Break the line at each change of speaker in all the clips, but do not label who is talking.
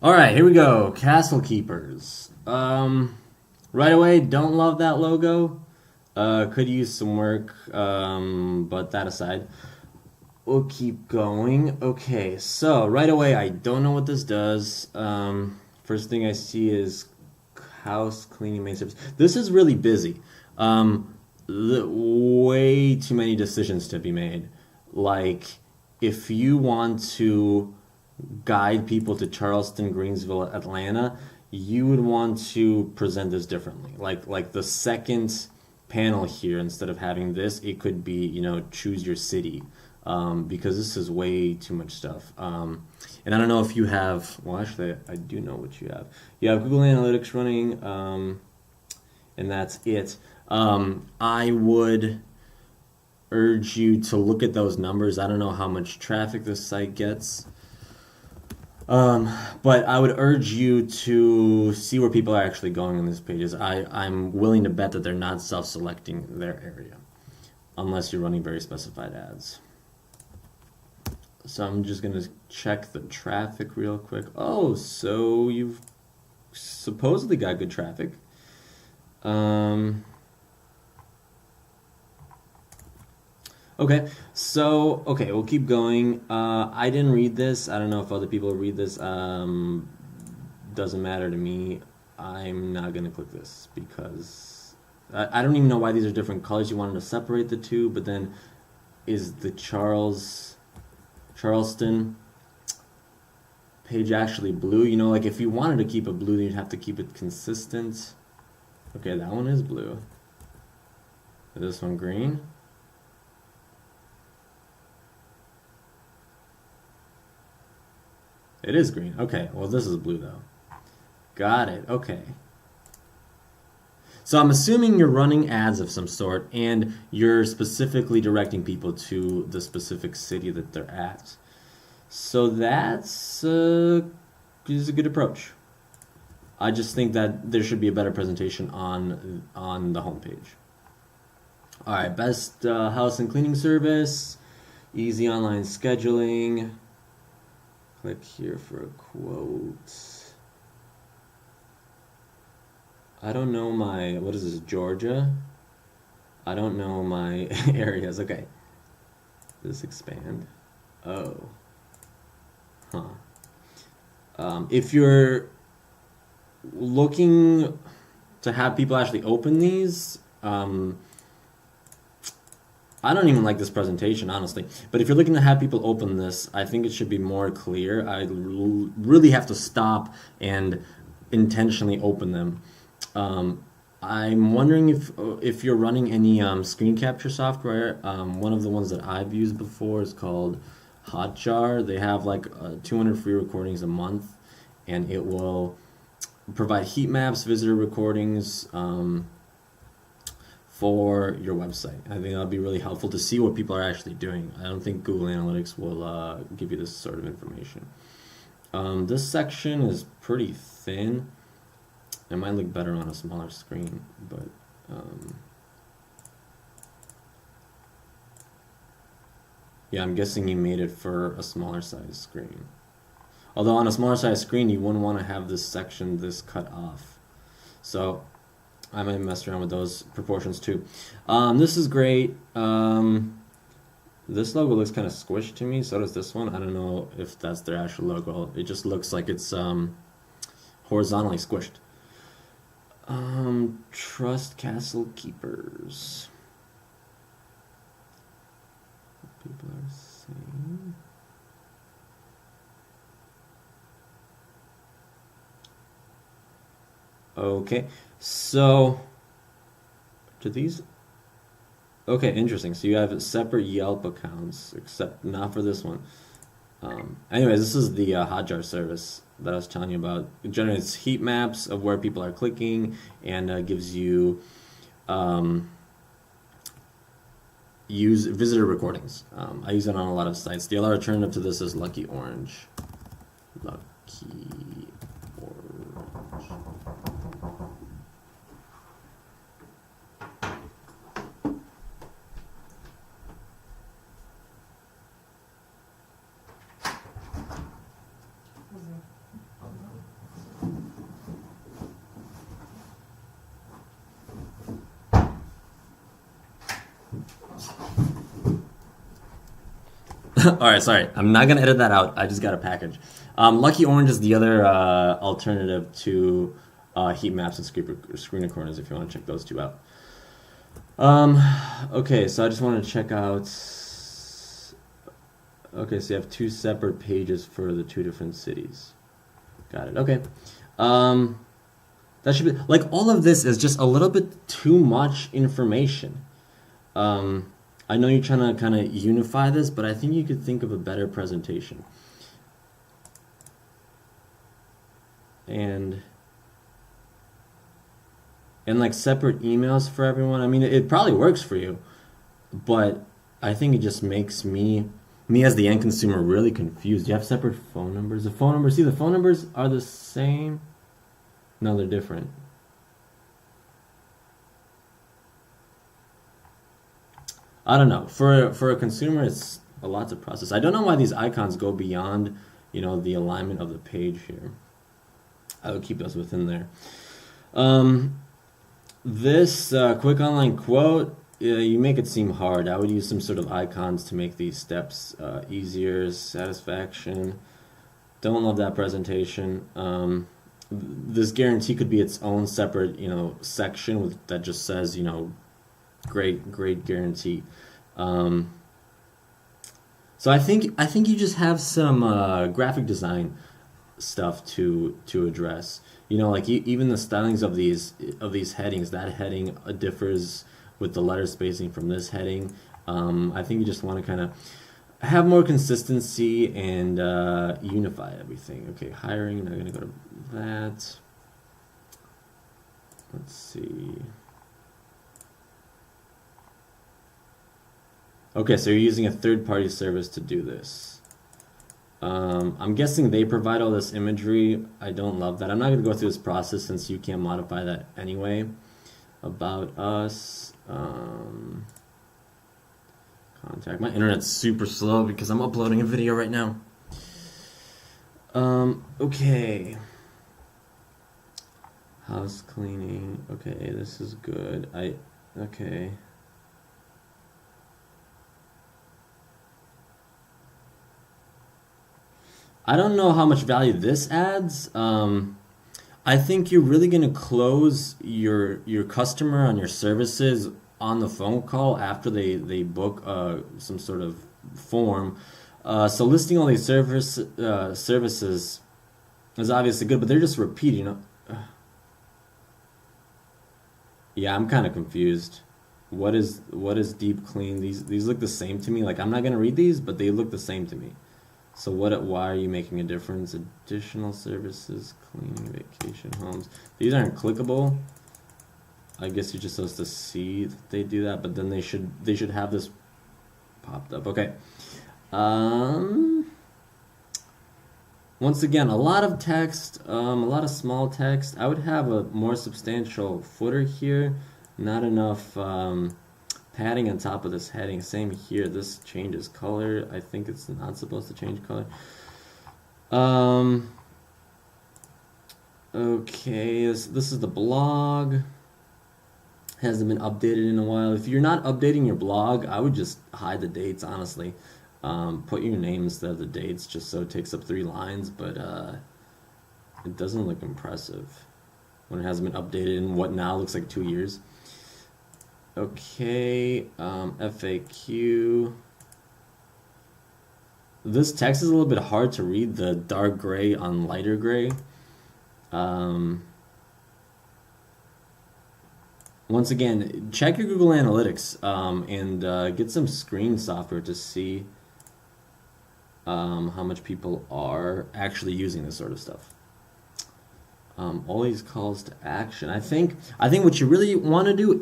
All right, here we go. Castle Keepers. Right away, don't love that logo. Could use some work, but that aside, we'll keep going. Okay, so right away, I don't know what this does. First thing I see is house cleaning main service. This is really busy. Way too many decisions to be made. Like, if you want to guide people to Charleston, Greensville, Atlanta, you would want to present this differently. Like the second panel here, instead of having this, it could be, choose your city, because this is way too much stuff. And I don't know if you have, well, actually, I do know what you have. You have Google Analytics running, and that's it. I would urge you to look at those numbers. I don't know how much traffic this site gets. But I would urge you to see where people are actually going on these pages. I'm willing to bet that they're not self-selecting their area, unless you're running very specified ads. So I'm just going to check the traffic real quick. Oh, so you've supposedly got good traffic. Okay, so, we'll keep going. I didn't read this. I don't know if other people read this. Doesn't matter to me. I'm not going to click this because I don't even know why these are different colors. You wanted to separate the two, but then is the Charleston page actually blue? Like if you wanted to keep it blue, then you'd have to keep it consistent. Okay, that one is blue. Is this one green? It is green. Okay, well this is blue though. Got it, okay. So I'm assuming you're running ads of some sort and you're specifically directing people to the specific city that they're at. So that's is a good approach. I just think that there should be a better presentation on the homepage. All right, best house and cleaning service, easy online scheduling. Click here for a quote. I don't know what is this, Georgia? I don't know my areas. Okay. Does this expand? Oh. Huh. If you're looking to have people actually open these, I don't even like this presentation, honestly. But if you're looking to have people open this, I think it should be more clear. I really have to stop and intentionally open them. I'm wondering if you're running any screen capture software. One of the ones that I've used before is called Hotjar. They have like 200 free recordings a month, and it will provide heat maps, visitor recordings, for your website. I think that'll be really helpful to see what people are actually doing. I don't think Google Analytics will give you this sort of information. This section is pretty thin. It might look better on a smaller screen, but yeah, I'm guessing you made it for a smaller size screen. Although on a smaller size screen, you wouldn't want to have this section cut off. So I might mess around with those proportions too. This is great. This logo looks kind of squished to me. So does this one. I don't know if that's their actual logo. It just looks like it's horizontally squished. Trust Castle Keepers. People are saying. Okay, so do these? Okay, interesting. So you have separate Yelp accounts, except not for this one. Anyways, this is the Hotjar service that I was telling you about. It generates heat maps of where people are clicking and gives you use visitor recordings. I use it on a lot of sites. The other alternative to this is Lucky Orange. Lucky Orange. All right, sorry. I'm not gonna edit that out. I just got a package. Lucky Orange is the other alternative to heat maps and screen recorders if you want to check those two out. Okay, so I just wanted to check out. Okay, so you have two separate pages for the two different cities. Got it. Okay. That should be like all of this is just a little bit too much information. I know you're trying to kind of unify this, but I think you could think of a better presentation. And like separate emails for everyone. I mean, it probably works for you, but I think it just makes me as the end consumer really confused. You have separate phone numbers. The phone numbers, see, the phone numbers are the same. No, they're different. I don't know. For a consumer, it's a lot to process. I don't know why these icons go beyond, the alignment of the page here. I would keep those within there. This quick online quote, you make it seem hard. I would use some sort of icons to make these steps easier. Satisfaction. Don't love that presentation. This guarantee could be its own separate, section that just says, great guarantee. So I think you just have some graphic design stuff to address. Like even the stylings of these headings. That heading differs with the letter spacing from this heading. I think you just want to kind of have more consistency and unify everything. Okay, hiring. Now I'm gonna go to that. Let's see. Okay, so you're using a third-party service to do this. I'm guessing they provide all this imagery. I don't love that. I'm not going to go through this process since you can't modify that anyway. About us. Contact. My internet's super slow because I'm uploading a video right now. Okay. House cleaning. Okay, this is good. Okay. I don't know how much value this adds. I think you're really going to close your customer on your services on the phone call after they book some sort of form. So listing all these services is obviously good, but they're just repeating. Yeah, I'm kind of confused. What is deep clean? These look the same to me. Like I'm not going to read these, but they look the same to me. So why are you making a difference? Additional services, cleaning, vacation homes. These aren't clickable. I guess you're just supposed to see that they do that, but then they should have this popped up. Okay. Once again, a lot of text, a lot of small text. I would have a more substantial footer here. Not enough padding on top of this heading. Same here. This changes color. I think it's not supposed to change color. Okay, this is the blog. Hasn't been updated in a while. If you're not updating your blog, I would just hide the dates, honestly. Put your name instead of the dates just so it takes up 3 lines, but it doesn't look impressive when it hasn't been updated in what now looks like 2 years. Okay, FAQ. This text is a little bit hard to read, the dark gray on lighter gray. Once again, check your Google Analytics and get some screen software to see how much people are actually using this sort of stuff. All these calls to action. I think what you really want to do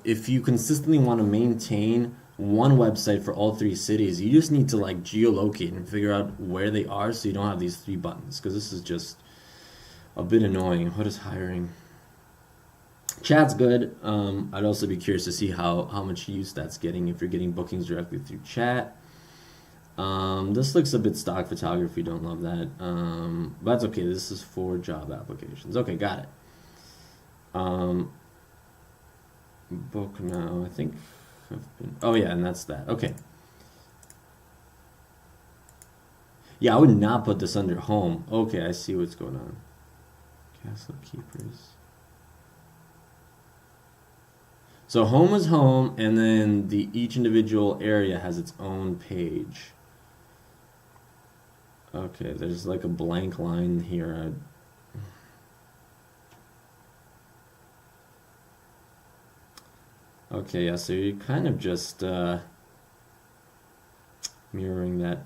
if you consistently want to maintain one website for all 3 cities, you just need to like geolocate and figure out where they are so you don't have these 3 buttons, because this is just a bit annoying. What is hiring? Chat's good. I'd also be curious to see how much use that's getting if you're getting bookings directly through chat. This looks a bit stock photography, don't love that. But that's okay, this is for job applications. Okay, got it. Book now, I think I've been, oh yeah, and that's that. Okay. Yeah, I would not put this under home. Okay, I see what's going on. Castle keepers. So home is home, and then each individual area has its own page. Okay, there's like a blank line here. Okay, yeah, so you're kind of just mirroring that.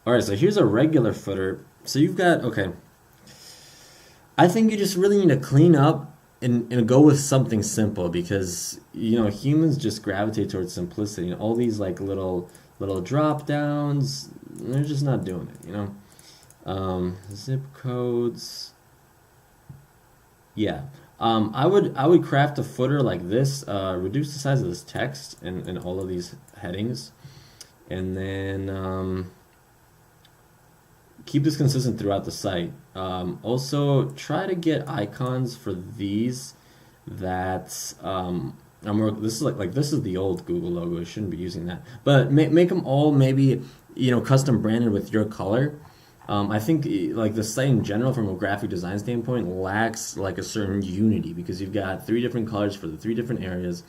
All right, so here's a regular footer. So you've got, okay, I think you just really need to clean up and go with something simple because, humans just gravitate towards simplicity. And all these like little drop downs, they're just not doing it, Zip codes. Yeah. I would craft a footer like this, reduce the size of this text and all of these headings, and then keep this consistent throughout the site. Also, try to get icons for these that this is like this is the old Google logo. I shouldn't be using that, but make them all maybe custom branded with your color. I think like the site in general, from a graphic design standpoint, lacks like a certain unity because you've got 3 different colors for the 3 different areas,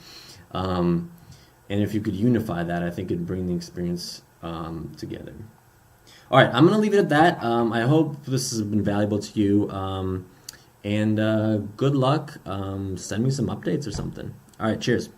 and if you could unify that, I think it'd bring the experience together. All right, I'm gonna leave it at that. I hope this has been valuable to you, and good luck. Send me some updates or something. All right, cheers.